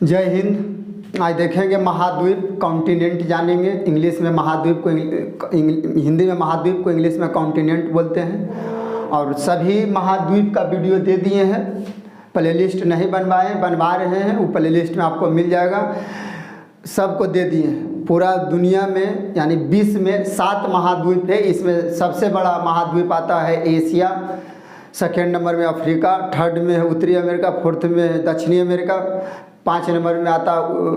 जय हिंद। आज देखेंगे महाद्वीप कॉन्टिनेंट जानेंगे। इंग्लिश में महाद्वीप को हिंदी में महाद्वीप को इंग्लिश में कॉन्टिनेंट बोलते हैं। और सभी महाद्वीप का वीडियो दे दिए हैं। प्लेलिस्ट नहीं बनवा रहे हैं, वो प्लेलिस्ट में आपको मिल जाएगा। सबको दे दिए हैं। पूरा दुनिया में यानी विश्व में 7 महाद्वीप है। इसमें सबसे बड़ा महाद्वीप आता है एशिया, सेकेंड नंबर में अफ्रीका, थर्ड में है उत्तरी अमेरिका, फोर्थ में है दक्षिणी अमेरिका, 5 नंबर में आता,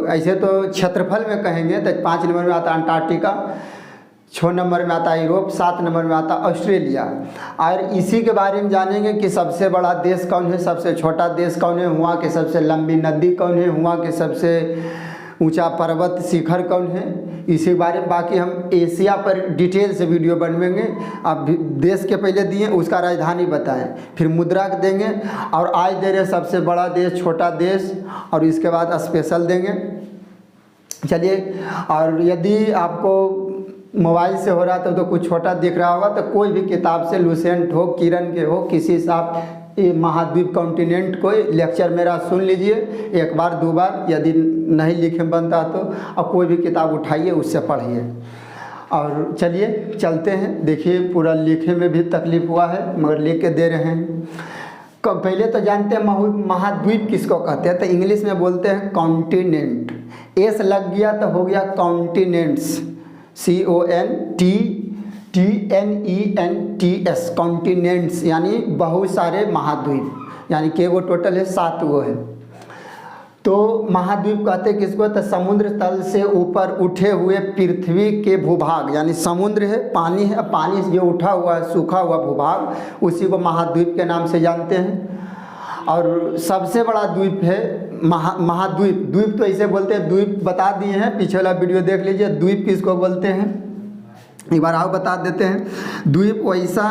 ऐसे तो क्षेत्रफल में कहेंगे तो 5 नंबर में आता अंटार्कटिका, 6 नंबर में आता यूरोप, 7 नंबर में आता ऑस्ट्रेलिया। और इसी के बारे में जानेंगे कि सबसे बड़ा देश कौन है, सबसे छोटा देश कौन है, वहाँ के सबसे लंबी नदी कौन है, वहाँ के सबसे ऊंचा पर्वत शिखर कौन है, इसी के बारे में। बाकी हम एशिया पर डिटेल से वीडियो बनवेंगे। अब देश के पहले दिए, उसका राजधानी बताएं, फिर मुद्रा देंगे, और आज दे रहे सबसे बड़ा देश, छोटा देश, और इसके बाद स्पेशल देंगे। चलिए, और यदि आपको मोबाइल से हो रहा तो कुछ छोटा दिख रहा होगा तो कोई भी किताब से, लुसेंट हो, किरण के हो, किसी से आप ये महाद्वीप कॉन्टिनेंट को लेक्चर मेरा सुन लीजिए, एक बार 2 बार, यदि नहीं लिखे बनता तो, और कोई भी किताब उठाइए उससे पढ़िए। और चलिए चलते हैं। देखिए, पूरा लिखे में भी तकलीफ हुआ है मगर लिख के दे रहे हैं। पहले तो जानते हैं महाद्वीप किसको कहते हैं, तो इंग्लिश में बोलते हैं कॉन्टिनेंट। एस लग गया तो हो गया कॉन्टिनेंट्स, CONTINENTS, कॉन्टिनेंट्स यानी बहुत सारे महाद्वीप, यानी के वो टोटल है 7 गो है। तो महाद्वीप कहते किसको, तो समुद्र तल से ऊपर उठे हुए पृथ्वी के भूभाग, यानी समुद्र है, पानी है, पानी से जो उठा हुआ है सूखा हुआ भूभाग, उसी को महाद्वीप के नाम से जानते हैं। और सबसे बड़ा द्वीप है महाद्वीप। द्वीप तो इसे बोलते हैं, द्वीप बता दिए हैं, पीछे वाला वीडियो देख लीजिए। द्वीप किसको बोलते हैं एक बार आओ बता देते हैं। द्वीप वैसा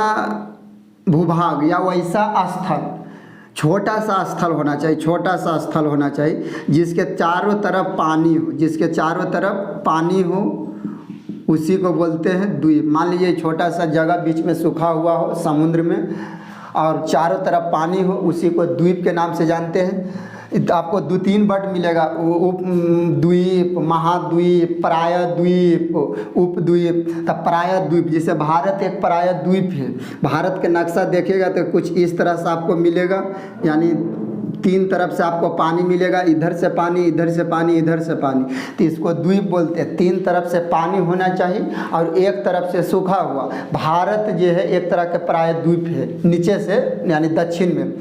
भूभाग या वैसा स्थल, छोटा सा स्थल होना चाहिए, छोटा सा स्थल होना चाहिए जिसके चारों तरफ पानी हो, जिसके चारों तरफ पानी हो, उसी को बोलते हैं द्वीप। मान लीजिए छोटा सा जगह बीच में सूखा हुआ हो समुद्र में और चारों तरफ पानी हो, उसी को द्वीप के नाम से जानते हैं। आपको 2-3 वर्ड मिलेगा, उपद्वीप, महाद्वीप, प्रायद्वीप, उपद्वीप। तब प्रायद्वीप, जैसे भारत एक प्रायद्वीप है। भारत के नक्शा देखिएगा तो कुछ इस तरह से आपको मिलेगा, यानी 3 तरफ से आपको पानी मिलेगा, इधर से पानी, इधर से पानी, इधर से पानी, तो इसको द्वीप बोलते हैं। 3 तरफ से पानी होना चाहिए और एक तरफ से सूखा हुआ। भारत जो है एक तरह के प्रायद्वीप है, नीचे से यानी दक्षिण में।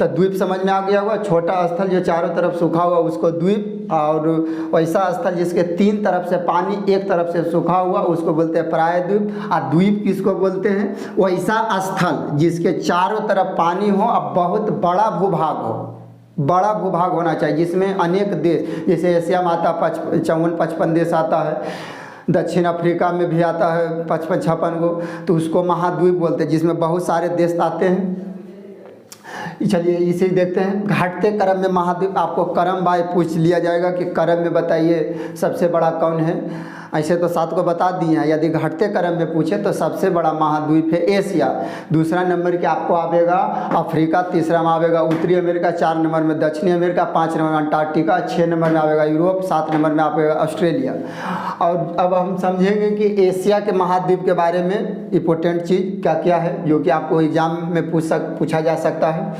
तो द्वीप समझ में आ गया होगा, छोटा स्थल जो चारों तरफ सूखा हुआ उसको द्वीप, और वैसा स्थल जिसके 3 तरफ से पानी, एक तरफ से सूखा हुआ, उसको बोलते हैं प्रायद्वीप। और द्वीप किसको बोलते हैं, वैसा स्थल जिसके चारों तरफ पानी हो और बहुत बड़ा भूभाग हो, बड़ा भूभाग होना चाहिए, जिसमें अनेक देश, जैसे एशिया में आता 54-55 देश आता है, दक्षिण अफ्रीका में भी आता है 55-56 गो, तो उसको महाद्वीप बोलते हैं, जिसमें बहुत सारे देश आते हैं। चलिए इसे देखते हैं। घटते क्रम में महाद्वीप, आपको क्रम बाय पूछ लिया जाएगा कि क्रम में बताइए सबसे बड़ा कौन है। ऐसे तो 7 को बता दिए हैं, यदि घटते क्रम में पूछे तो सबसे बड़ा महाद्वीप है एशिया। दूसरा नंबर के आपको आवेगा अफ्रीका, तीसरा में आवेगा उत्तरी अमेरिका, 4 नंबर में दक्षिणी अमेरिका, 5 नंबर में अंटार्कटिका, 6 नंबर में आवेगा यूरोप, 7 नंबर में आवेगा ऑस्ट्रेलिया। और अब हम समझेंगे कि एशिया के महाद्वीप के बारे में इम्पोर्टेंट चीज़ क्या क्या है, जो कि आपको एग्जाम में पूछा जा सकता है।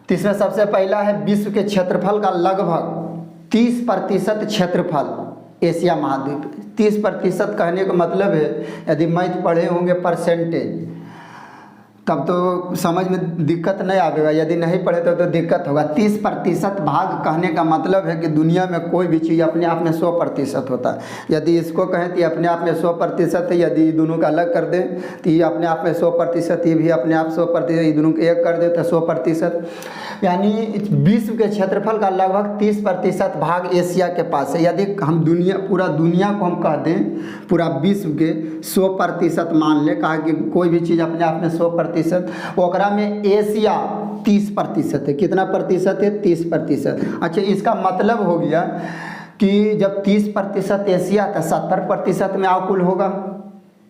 तो इसमें सबसे पहला है विश्व के क्षेत्रफल का लगभग 30% क्षेत्रफल एशिया महाद्वीप। 30% कहने का मतलब है, यदि मैथ पढ़े होंगे परसेंटेज, तब तो समझ में दिक्कत नहीं आएगा, यदि नहीं पढ़े तो दिक्कत होगा। 30% भाग कहने का मतलब है कि दुनिया में कोई भी चीज़ अपने आप में 100% होता है। यदि इसको कहें तो ये अपने आप में 100% है, यदि दोनों का अलग कर दें तो ये अपने आप में 100%, ये भी अपने आप 100%, ये दोनों को एक कर दें तो 100%। यानी विश्व के क्षेत्रफल का लगभग 30% भाग एशिया के पास है। यदि हम पूरा दुनिया को हम कह दें, पूरा विश्व के 100% मान लें, कहा कि कोई भी चीज़ अपने आप में 100%, ओकरा में एशिया 30% है। कितना प्रतिशत है, 30%। अच्छा, इसका मतलब हो गया कि जब 30% एशिया तो 70% में आकुल होगा।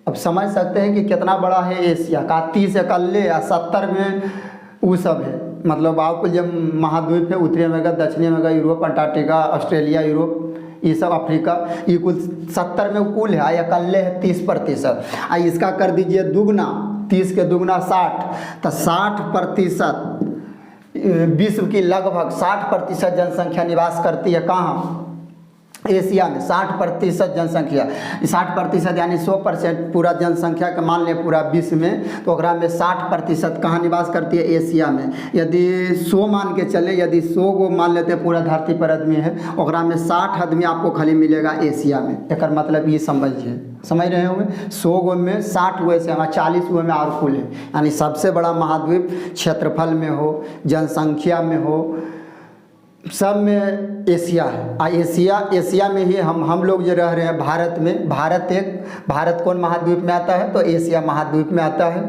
अब समझ सकते हैं कि कितना बड़ा है एशिया का। 30 कर ले या 70 में वो सब है, मतलब आपको जब महाद्वीप है, उत्तरी अमेरिका, दक्षिणी America, Europe, Antarctica, Australia, Europe, ये सब अफ्रीका, ये कुल 70 में कुल है, या कल्ले है 30%। इसका कर दीजिए दुगना, 30 के दुगना 60, तो 60% विश्व की लगभग 60% जनसंख्या निवास करती है कहाँ? एशिया में। 60% जनसंख्या, 60% यानी 100% पूरा जनसंख्या के मान लें पूरा विश्व में, तो ओकरा में 60% कहाँ निवास करती है? एशिया में। यदि 100 मान के चले, यदि 100 को मान लेते पूरा धरती पर आदमी है, ओकरा में 60 आदमी आपको खाली मिलेगा एशिया में। एक मतलब ये समझिए, समझ रहे होंगे, 100 गो में 60 गो एशिया में, 40 गो में और कुल है। यानी सबसे बड़ा महाद्वीप क्षेत्रफल में हो, जनसंख्या में हो, सब में एशिया है। एशिया में ही हम लोग जो रह रहे हैं भारत में, भारत कौन महाद्वीप में आता है? तो एशिया महाद्वीप में आता है।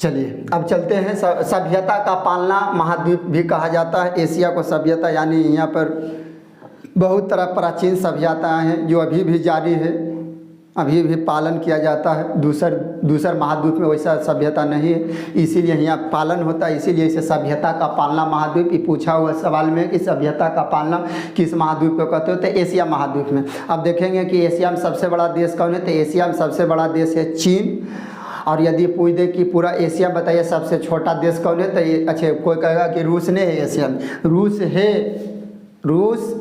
चलिए अब चलते हैं, सभ्यता का पालना महाद्वीप भी कहा जाता है एशिया को। सभ्यता यानी यहाँ पर बहुत तरह प्राचीन सभ्यताएं हैं जो अभी भी जारी है, अभी भी पालन किया जाता है। दूसर महाद्वीप में वैसा सभ्यता नहीं है, इसीलिए यहाँ पालन होता है, इसीलिए इसे सभ्यता का पालना महाद्वीप। ये पूछा हुआ सवाल में कि सभ्यता का पालना किस महाद्वीप को कहते हो? तो एशिया महाद्वीप में। अब देखेंगे कि एशिया में सबसे बड़ा देश कौन है? तो एशिया में सबसे बड़ा देश है चीन। और यदि पूछ दे कि पूरा एशिया बताइए सबसे छोटा देश कौन है? तो ये अच्छा, कोई कहेगा कि रूस नहीं है एशिया में। रूस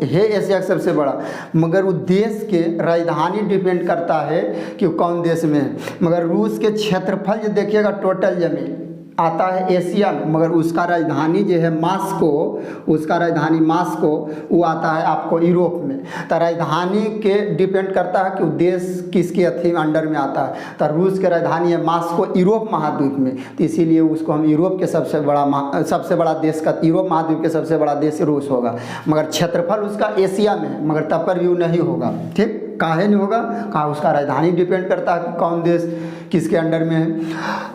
है एशिया का सबसे बड़ा, मगर वो देश के राजधानी डिपेंड करता है कि कौन देश में है। मगर रूस के क्षेत्रफल जो देखिएगा, टोटल जमीन आता है एशिया में, मगर उसका राजधानी जो है मास्को, वो आता है आपको यूरोप में। तो राजधानी के डिपेंड करता है कि वो देश किसके अंडर में आता है। तो रूस के राजधानी है मास्को, यूरोप महाद्वीप में, तो इसीलिए उसको हम यूरोप के सबसे बड़ा देश का, यूरोप महाद्वीप के सबसे बड़ा देश रूस होगा। मगर क्षेत्रफल उसका एशिया में है, मगर तब पर व्यू नहीं होगा। ठीक, काहे नहीं होगा? कहाँ? उसका राजधानी डिपेंड करता है कि कौन देश किसके अंडर में है।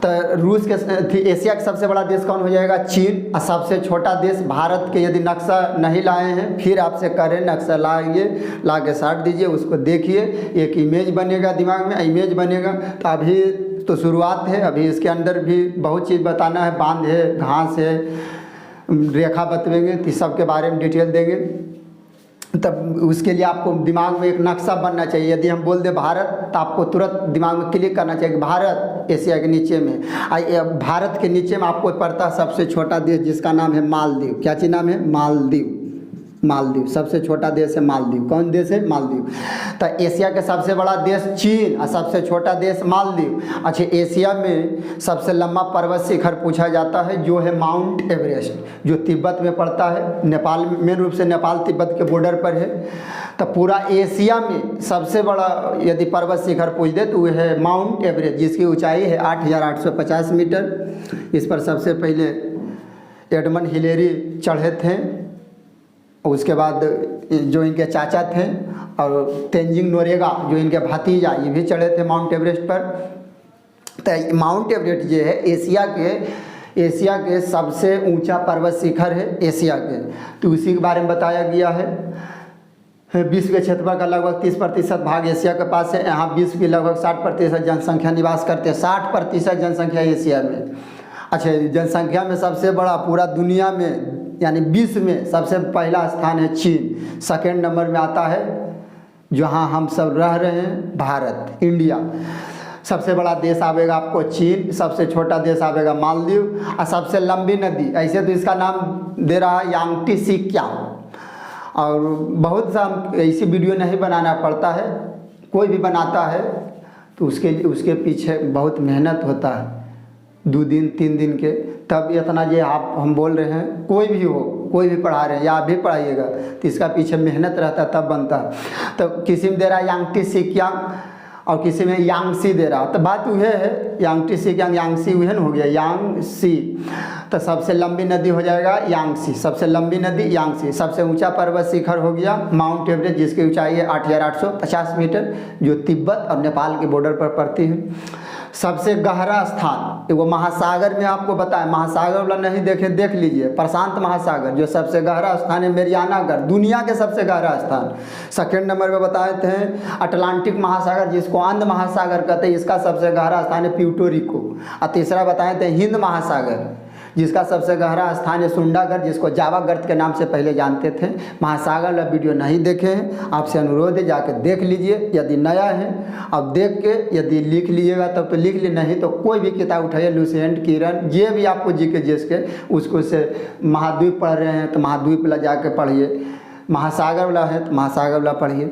तो रूस के एशिया का सबसे बड़ा देश कौन हो जाएगा? चीन। और सबसे छोटा देश भारत के, यदि नक्शा नहीं लाए हैं फिर आपसे करें, नक्शा लाइए, ला के साट दीजिए, उसको देखिए, एक इमेज बनेगा दिमाग में, इमेज बनेगा। तो अभी तो शुरुआत है, अभी इसके अंदर भी बहुत चीज़ बताना है, बांध है, घास है, रेखा बतवेंगे, तो सब के बारे में डिटेल देंगे। तब उसके लिए आपको दिमाग में एक नक्शा बनना चाहिए। यदि हम बोल दें भारत, तो आपको तुरंत दिमाग में क्लिक करना चाहिए कि भारत एशिया के नीचे में। भारत के नीचे में आपको पड़ता है सबसे छोटा देश जिसका नाम है मालदीव। क्या चीज़ नाम है? मालदीव सबसे छोटा देश है मालदीव। कौन देश है? मालदीव। तो एशिया के सबसे बड़ा देश चीन और सबसे छोटा देश मालदीव। अच्छा, एशिया में सबसे लंबा पर्वत शिखर पूछा जाता है जो है माउंट एवरेस्ट, जो तिब्बत में पड़ता है, नेपाल में, मेन रूप से नेपाल तिब्बत के बॉर्डर पर है। तो पूरा एशिया में सबसे बड़ा यदि पर्वत शिखर पूछ दे तो वह है माउंट एवरेस्ट, जिसकी ऊंचाई है 8850 मीटर। इस पर सबसे पहले एडमंड हिलेरी चढ़े थे, उसके बाद जो इनके चाचा थे, और तेंजिंग नोरेगा जो इनके भतीजा, ये भी चढ़े थे माउंट एवरेस्ट पर। तो माउंट एवरेस्ट जो है एशिया के सबसे ऊंचा पर्वत शिखर है एशिया के। तो उसी के बारे में बताया गया है। विश्व के क्षेत्रफल का लगभग 30% भाग एशिया के पास है। यहाँ विश्व की लगभग 60% जनसंख्या निवास करते हैं। 60% जनसंख्या एशिया में। अच्छा, जनसंख्या में सबसे बड़ा पूरा दुनिया में यानी विश्व में सबसे पहला स्थान है चीन। सेकेंड नंबर में आता है जहाँ हम सब रह रहे हैं, भारत, इंडिया। सबसे बड़ा देश आवेगा आपको चीन, सबसे छोटा देश आवेगा मालदीव, और सबसे लंबी नदी, ऐसे तो इसका नाम दे रहा है यांगटी सिक्किम। और बहुत सा ऐसी वीडियो नहीं बनाना पड़ता है, कोई भी बनाता है तो उसके पीछे बहुत मेहनत होता है, 2 दिन 3 दिन के, तब इतना ये हम बोल रहे हैं, कोई भी हो, कोई भी पढ़ा रहे हैं या आप भी पढ़ाइएगा तो इसका पीछे मेहनत रहता है, तब बनता है। तो किसी में दे रहा है यांगटी सिक्किम और किसी में यांगसी दे रहा, तो बात वह है यांगटी सिक्किम यांगसी वह हो गया यांगसी। तो सबसे लंबी नदी हो जाएगा यांगसी, सबसे लंबी नदी यांगसी। सबसे ऊंचा पर्वत शिखर हो गया माउंट एवरेस्ट, जिसकी ऊंचाई है 8850 मीटर, जो तिब्बत और नेपाल के बॉर्डर पर पड़ती है। सबसे गहरा स्थान वो महासागर में आपको बताएं, महासागर वाला नहीं देखे देख लीजिए, प्रशांत महासागर जो सबसे गहरा स्थान है मेरियानागर, दुनिया के सबसे गहरा स्थान। सेकेंड नंबर पे बताए थे अटलांटिक महासागर जिसको अंध महासागर कहते हैं, इसका सबसे गहरा स्थान है प्यूर्टो रिको। और तीसरा बताए थे हिंद महासागर, जिसका सबसे गहरा स्थान है सुंडागढ़, जिसको जावा गर्त के नाम से पहले जानते थे। महासागर वाला वीडियो नहीं देखे हैं, आपसे अनुरोध है जाके देख लीजिए। यदि नया है अब देख के यदि लिख लीजिएगा तब तो लिख ली, नहीं तो कोई भी किताब उठाइए, लुसेंट, किरण, ये भी आपको जी के जिसके उसको से महाद्वीप पढ़ रहे हैं तो महाद्वीप वाला जाके पढ़िए, महासागर वाला है तो महासागर वाला पढ़िए।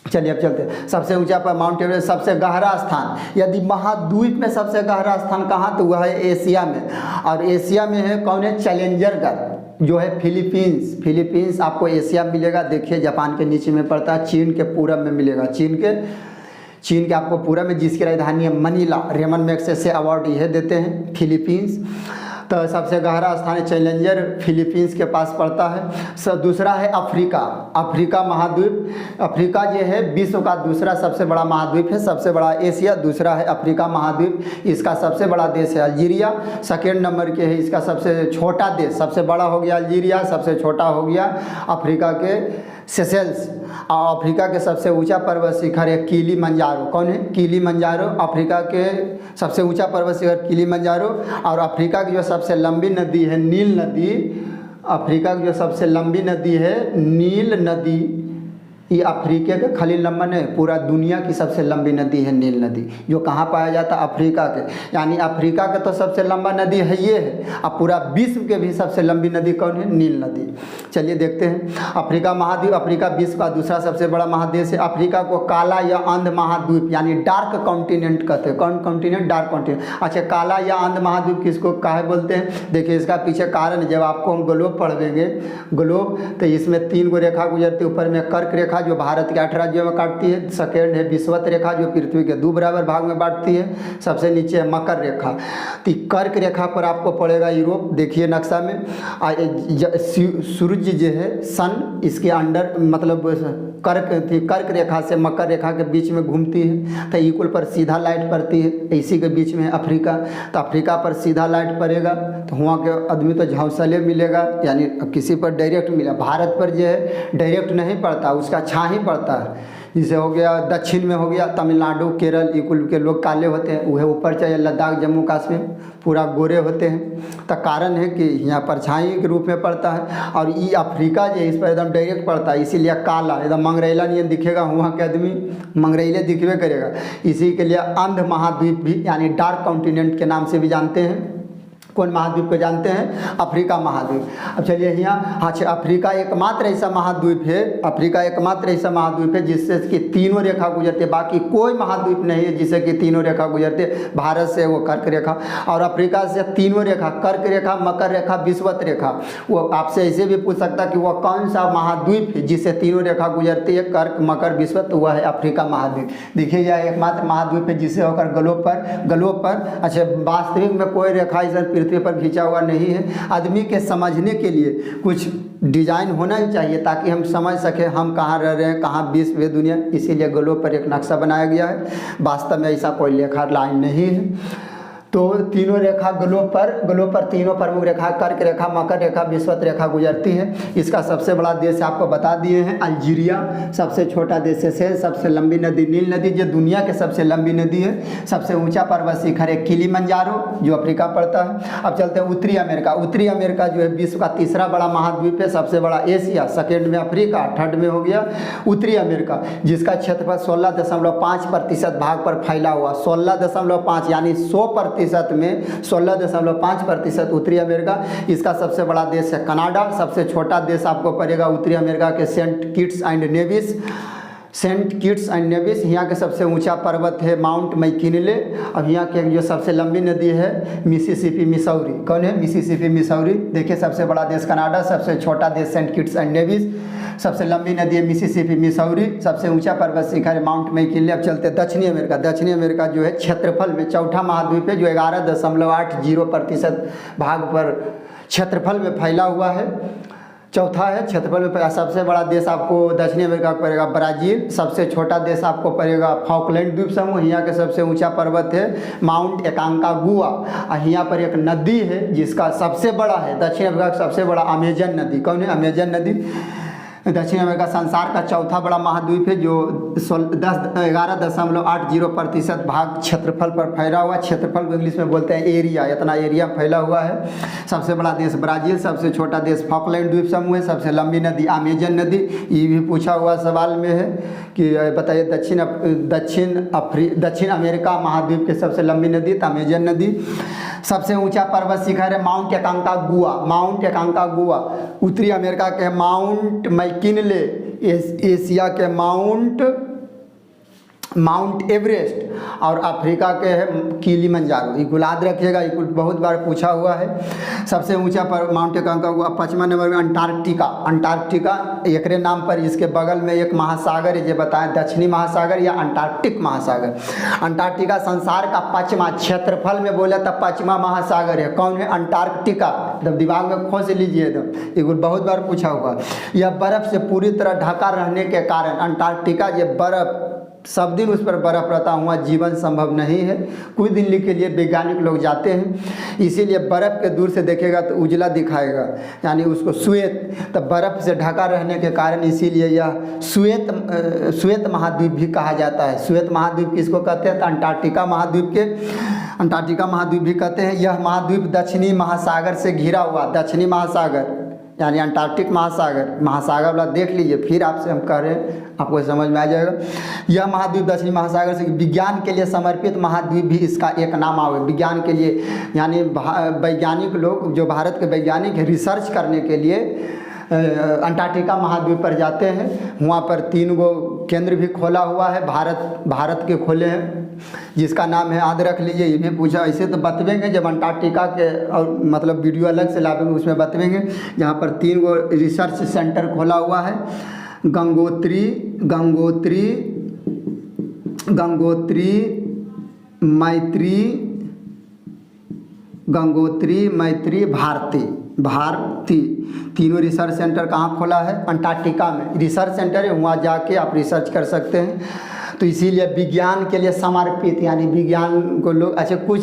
चलिए अब चलते हैं। सबसे ऊंचा पर माउंट एवरेस्ट, सबसे गहरा स्थान, यदि महाद्वीप में सबसे गहरा स्थान कहाँ, तो वह है एशिया में। और एशिया में है कौन है, चैलेंजर गर्त जो है फिलीपींस। फिलीपींस आपको एशिया में मिलेगा, देखिए जापान के नीचे में पड़ता है, चीन के पूरब में मिलेगा, चीन के आपको पूरब में, जिसकी राजधानी है मनीला। रेमन मैग्सेसे अवार्ड यह देते हैं फिलीपींस। तो सबसे गहरा स्थान है चैलेंजर, फिलीपींस के पास पड़ता है। दूसरा है अफ्रीका, अफ्रीका महाद्वीप। अफ्रीका जो है विश्व का दूसरा सबसे बड़ा महाद्वीप है, सबसे बड़ा एशिया, दूसरा है अफ्रीका महाद्वीप। इसका सबसे बड़ा देश है अल्जीरिया, सेकेंड नंबर के है इसका सबसे छोटा देश, सबसे बड़ा हो गया अल्जीरिया, सबसे छोटा हो गया अफ्रीका के सेशेल्स। और अफ्रीका के सबसे ऊंचा पर्वत शिखर है किलिमंजारो। कौन है, किलिमंजारो, अफ्रीका के सबसे ऊंचा पर्वत शिखर किलिमंजारो। और अफ्रीका की जो सबसे लंबी नदी है नील नदी, अफ्रीका की जो सबसे लंबी नदी है नील नदी, ये अफ्रीका के खलील नंबर है, पूरा दुनिया की सबसे लंबी नदी है नील नदी, जो कहाँ पाया जाता है, अफ्रीका के। यानी अफ्रीका का तो सबसे लंबा नदी है ये है, अब पूरा विश्व के भी सबसे लंबी नदी कौन है, नील नदी। चलिए देखते हैं अफ्रीका महाद्वीप। अफ्रीका विश्व का दूसरा सबसे बड़ा महादेश है। अफ्रीका को काला या अंध महाद्वीप यानी डार्क कॉन्टिनेंट कहते हैं। कौन कॉन्टिनेंट, डार्क कॉन्टिनेंट। अच्छा, काला या अंध महाद्वीप किसको काहे बोलते हैं, देखिए इसका पीछे कारण, जब आपको हम ग्लोब पढ़ देंगे, ग्लोब तो इसमें 3 गो रेखा गुजरती है। ऊपर में कर्क रेखा जो भारत के 8 राज्यों में काटती है, सेकेंड है विषुवत रेखा जो पृथ्वी के 2 बराबर भाग में बांटती है, सबसे नीचे है मकर रेखा। तो कर्क रेखा पर आपको पड़ेगा यूरोप, देखिए नक्शा में। सूर्य जो है सन इसके अंडर मतलब कर्क रेखा से मकर रेखा के बीच में घूमती है, तो इक्वल पर सीधा लाइट पड़ती है, इसी के बीच में अफ्रीका। तो अफ्रीका पर सीधा लाइट पड़ेगा तो वहाँ के आदमी तो झौंसले मिलेगा, यानी किसी पर डायरेक्ट मिला। भारत पर जो है डायरेक्ट नहीं पड़ता, उसका छां ही पड़ता है। जैसे हो गया दक्षिण में हो गया तमिलनाडु, केरल, इकुल के लोग काले होते हैं, वह ऊपर चाहिए लद्दाख, जम्मू कश्मीर पूरा गोरे होते हैं। तो कारण है कि यहाँ परछाई के रूप में पड़ता है। और ये अफ्रीका जो इस पर एकदम डायरेक्ट पड़ता है, इसीलिए काला एकदम मंगरैला नहीं दिखेगा, वहाँ के आदमी मंगरैले दिखवे करेगा। इसी के लिए अंध महाद्वीप भी यानी डार्क कॉन्टिनेंट के नाम से भी जानते हैं। कौन महाद्वीप को जानते हैं, अफ्रीका महाद्वीप। अब चलिए यहाँ, अच्छा अफ्रीका एकमात्र ऐसा महाद्वीप है, अफ्रीका एकमात्र ऐसा महाद्वीप है जिससे कि तीनों रेखा गुजरते, बाकी कोई महाद्वीप नहीं है जिससे कि तीनों रेखा गुजरते। भारत से वो कर्क रेखा, और अफ्रीका से तीनों रेखा, कर्क रेखा, मकर रेखा, विषुवत रेखा। वो आपसे ऐसे भी पूछ सकता कि वह कौन सा महाद्वीप है जिससे तीनों रेखा गुजरती है, कर्क, मकर, विषुवत, वह है अफ्रीका महाद्वीप। देखिए यह एकमात्र महाद्वीप है जिससे होकर ग्लोब पर अच्छा वास्तविक में कोई रेखा इस पृथ्वी पर खींचा हुआ नहीं है। आदमी के समझने के लिए कुछ डिजाइन होना ही चाहिए ताकि हम समझ सकें हम कहाँ रह रहे हैं, कहाँ विश्व है, दुनिया। इसीलिए ग्लोब पर एक नक्शा बनाया गया है, वास्तव में ऐसा कोई लेखा लाइन नहीं है। तो तीनों रेखा ग्लोब पर तीनों प्रमुख रेखा कर्क रेखा, मकर रेखा, विषुवत रेखा गुजरती है। इसका सबसे बड़ा देश आपको बता दिए हैं अल्जीरिया, सबसे छोटा देश है, सबसे लंबी नदी नील नदी जो दुनिया के सबसे लंबी नदी है। सबसे ऊंचा पर्वत शिखर है किलिमंजारो जो अफ्रीका पड़ता है। अब चलते हैं उत्तरी अमेरिका। उत्तरी अमेरिका जो है विश्व का तीसरा बड़ा महाद्वीप है, सबसे बड़ा एशिया, सेकेंड में अफ्रीका, थर्ड में हो गया उत्तरी अमेरिका, जिसका क्षेत्रफल 16.5% भाग पर फैला हुआ। 16.5 यानी 100% में 16.5% उत्तरी अमेरिका। इसका सबसे बड़ा देश है कनाडा। सबसे छोटा देश आपको पड़ेगा उत्तरी अमेरिका के सेंट किट्स एंड नेविस। यहाँ के सबसे ऊंचा पर्वत है माउंट मैकिनले। अब यहाँ के जो सबसे लंबी नदी है मिसिसिपी मिसौरी। कौन है, मिसिसिपी मिसौरी। देखिए सबसे बड़ा देश कनाडा, सबसे छोटा देश सेंट किट्स एंड नेविस, सबसे लंबी नदी है मिसिसिपी मिसौरी, सबसे ऊंचा पर्वत शिखर है माउंट मैकिनले। अब चलते दक्षिणी अमेरिका। दक्षिणी अमेरिका जो है क्षेत्रफल में चौथा महाद्वीप है जो 11.80% भाग पर क्षेत्रफल में फैला हुआ है, चौथा है क्षेत्रफल में। सबसे बड़ा देश आपको दक्षिणी अमेरिका को पड़ेगा ब्राज़ील। सबसे छोटा देश आपको पड़ेगा फॉकलैंड द्वीप समूह। यहाँ के सबसे ऊंचा पर्वत है माउंट एकांकागुआ। यहाँ पर एक नदी है जिसका सबसे बड़ा है दक्षिण अमेरिका का सबसे बड़ा अमेजन नदी। कौन है, अमेजन नदी। दक्षिण अमेरिका संसार का चौथा बड़ा महाद्वीप है जो 11.80% भाग क्षेत्रफल पर फैला हुआ। क्षेत्रफल को इंग्लिश में बोलते हैं एरिया, इतना एरिया फैला हुआ है। सबसे बड़ा देश ब्राज़ील, सबसे छोटा देश फॉकलैंड द्वीप समूह है, सबसे लंबी नदी अमेजन नदी। ये भी पूछा हुआ सवाल में है कि बताइए दक्षिण अमेरिका महाद्वीप की सबसे लंबी नदी अमेजन नदी। सबसे ऊंचा पर्वत शिखर है माउंट एकांकागुआ, माउंट एकांकागुआ। उत्तरी अमेरिका के माउंट मैकिनले, एशिया के माउंट एवरेस्ट और अफ्रीका के है किलिमंजारो। ये याद रखिएगा, ये बहुत बार पूछा हुआ है। सबसे ऊंचा पर माउंट एकांकागुआ। 5वां नंबर में अंटार्कटिका, अंटार्कटिका एकरे नाम पर इसके बगल में एक महासागर है, जो बताएं दक्षिणी महासागर या अंटार्कटिक महासागर। अंटार्कटिका संसार का 5वां, क्षेत्रफल में बोले तो 5वां महासागर है। कौन है? अंटार्कटिका। जब दिमाग में खोज लीजिए एकदम, ये बहुत बार पूछा हुआ। यह बर्फ से पूरी तरह ढका रहने के कारण अंटार्कटिका, ये बर्फ सब दिन उस पर बर्फ रहता हुआ जीवन संभव नहीं है। कुछ दिन के लिए वैज्ञानिक लोग जाते हैं, इसीलिए बर्फ़ के दूर से देखेगा तो उजला दिखाएगा, यानी उसको श्वेत, तो बर्फ़ से ढका रहने के कारण इसीलिए यह श्वेत महाद्वीप भी कहा जाता है। श्वेत महाद्वीप किसको कहते हैं? तो अंटार्कटिका महाद्वीप भी कहते हैं। यह महाद्वीप दक्षिणी महासागर से घिरा हुआ, दक्षिणी महासागर यानी अंटार्कटिक महासागर वाला देख लीजिए, फिर आपसे हम कह रहे हैं, आपको समझ में आ जाएगा। यह महाद्वीप दक्षिणी महासागर से विज्ञान के लिए समर्पित महाद्वीप भी इसका एक नाम आवे। विज्ञान के लिए यानी वैज्ञानिक लोग, जो भारत के वैज्ञानिक है, रिसर्च करने के लिए अंटार्कटिका महाद्वीप पर जाते हैं। वहाँ पर 3 गो केंद्र भी खोला हुआ है, भारत के खोले हैं, जिसका नाम है, याद रख लीजिए। ये भी पूछा, ऐसे तो बतवेंगे जब अंटार्कटिका के और मतलब वीडियो अलग से लावेंगे उसमें बतवेंगे। यहाँ पर 3 गो रिसर्च सेंटर खोला हुआ है, गंगोत्री, मैत्री, भारती। तीनों रिसर्च सेंटर कहाँ खोला है? अंटार्कटिका में रिसर्च सेंटर है, वहाँ जाके आप रिसर्च कर सकते हैं। तो इसीलिए विज्ञान के लिए समर्पित, यानी विज्ञान को लोग, अच्छा कुछ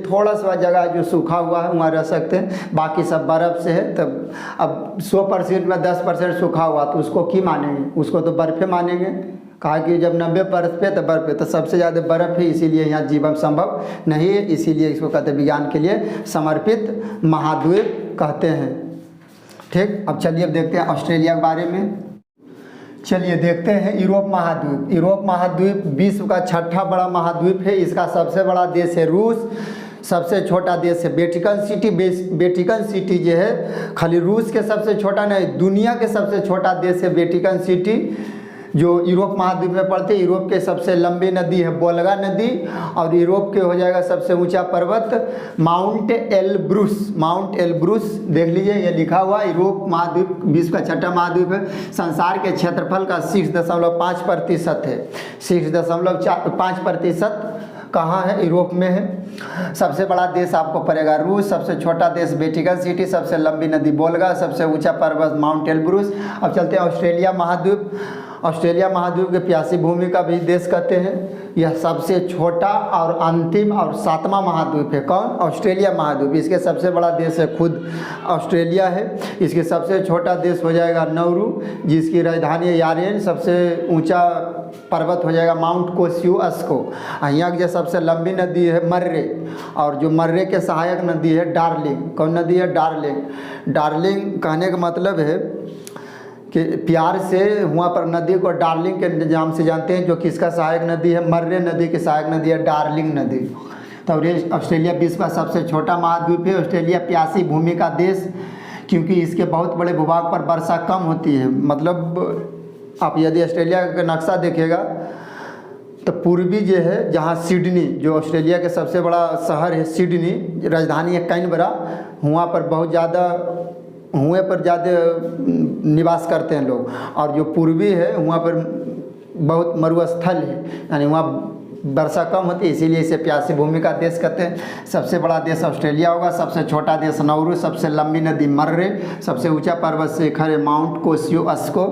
थोड़ा सा जगह जो सूखा हुआ है वहाँ रह सकते हैं, बाकी सब बर्फ़ से है। तब अब 100% में 10% सूखा हुआ तो उसको की मानेंगे? उसको तो बर्फ़े मानेंगे। कहा कि जब 90% पे तो बर्फ़ पे, तो सबसे ज़्यादा बर्फ़ है, इसीलिए यहाँ जीवन संभव नहीं है। इसीलिए इसको कहते हैं विज्ञान के लिए समर्पित महाद्वीप कहते हैं। ठीक, अब चलिए अब देखते हैं ऑस्ट्रेलिया के बारे में। चलिए देखते हैं यूरोप महाद्वीप। यूरोप महाद्वीप विश्व का 6ठा बड़ा महाद्वीप है। इसका सबसे बड़ा देश है रूस, सबसे छोटा देश है वेटिकन सिटी जो है, खाली रूस के सबसे छोटा नहीं, दुनिया के सबसे छोटा देश है वेटिकन सिटी, जो यूरोप महाद्वीप में पड़ते हैं। यूरोप के सबसे लंबी नदी है वोल्गा नदी, और यूरोप के हो जाएगा सबसे ऊंचा पर्वत माउंट एलब्रूस। देख लीजिए, ये लिखा हुआ यूरोप महाद्वीप विश्व का 6ठा महाद्वीप है। संसार के क्षेत्रफल का 6.5% है। 6.5% कहाँ है? यूरोप में है। सबसे बड़ा देश आपको पड़ेगा रूस, सबसे छोटा देश वेटिकन सिटी, सबसे लंबी नदी वोल्गा, सबसे ऊंचा पर्वत माउंट एलब्रूस। अब चलते हैं ऑस्ट्रेलिया महाद्वीप। ऑस्ट्रेलिया महाद्वीप के प्यासी भूमि का भी देश कहते हैं। यह सबसे छोटा और अंतिम और 7वां महाद्वीप है। कौन? ऑस्ट्रेलिया महाद्वीप। इसके सबसे बड़ा देश है खुद ऑस्ट्रेलिया है। इसके सबसे छोटा देश हो जाएगा नौरू, जिसकी राजधानी है यारेन। सबसे ऊंचा पर्वत हो जाएगा माउंट कोस्युअस्को। यहाँ की सबसे लंबी नदी है मर्रे, और जो मर्रे के सहायक नदी है डार्लिंग। कौन नदी है? डार्लिंग कहने का मतलब है कि प्यार से वहाँ पर नदी को डार्लिंग के नाम से जानते हैं। जो किसका सहायक नदी है? मर्रे नदी की सहायक नदी है डार्लिंग नदी। तो ऑस्ट्रेलिया विश्व का सबसे छोटा महाद्वीप है। ऑस्ट्रेलिया प्यासी भूमि का देश, क्योंकि इसके बहुत बड़े भूभाग पर वर्षा कम होती है। मतलब आप यदि ऑस्ट्रेलिया का नक्शा देखेगा तो पूर्वी जो है, जहाँ सिडनी, जो ऑस्ट्रेलिया के सबसे बड़ा शहर है सिडनी, राजधानी है कैनबरा, वहाँ पर बहुत ज़्यादा निवास करते हैं लोग। और जो पूर्वी है वहाँ पर बहुत मरुस्थल है, यानी वहाँ वर्षा कम होती है, इसीलिए इसे प्यासी भूमि का देश कहते हैं। सबसे बड़ा देश ऑस्ट्रेलिया होगा। सबसे छोटा देश नौरू, सबसे लंबी नदी मर्रे, सबसे ऊंचा पर्वत शिखर है माउंट कोस्युअस्को।